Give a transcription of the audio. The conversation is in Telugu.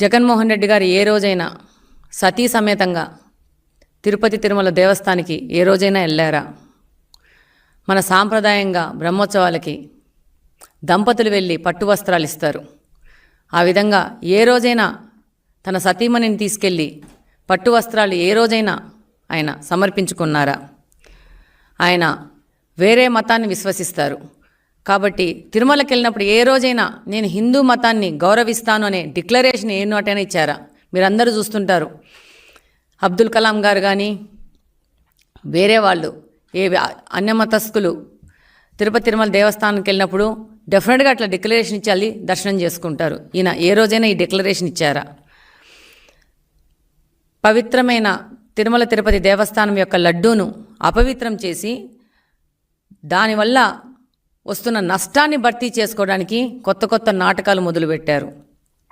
జగన్మోహన్ రెడ్డి గారు ఏ రోజైనా సతీ సమేతంగా తిరుపతి తిరుమల దేవస్థానానికి ఏ రోజైనా వెళ్ళారా? మన సాంప్రదాయంగా బ్రహ్మోత్సవాలకి దంపతులు వెళ్ళి పట్టు వస్త్రాలు ఇస్తారు. ఆ విధంగా ఏ రోజైనా తన సతీమణిని తీసుకెళ్ళి పట్టు వస్త్రాలు ఏ రోజైనా ఆయన సమర్పించుకున్నారా? ఆయన వేరే మతాన్ని విశ్వసిస్తారు కాబట్టి తిరుమలకి వెళ్ళినప్పుడు ఏ రోజైనా నేను హిందూ మతాన్ని గౌరవిస్తాను అనే డిక్లరేషన్ ఏ నోటైనా ఇచ్చారా? మీరందరూ చూస్తుంటారు. అబ్దుల్ కలాం గారు కానీ వేరే వాళ్ళు అన్యమతస్థులు తిరుపతి తిరుమల దేవస్థానానికి వెళ్ళినప్పుడు డెఫినెట్గా అట్లా డిక్లరేషన్ ఇచ్చి దర్శనం చేసుకుంటారు. ఈయన ఏ రోజైనా ఈ డిక్లరేషన్ ఇచ్చారా? పవిత్రమైన తిరుమల తిరుపతి దేవస్థానం యొక్క లడ్డూను అపవిత్రం చేసి దానివల్ల వస్తున్న నష్టాన్ని భర్తీ చేసుకోవడానికి కొత్త నాటకాలు మొదలుపెట్టారు.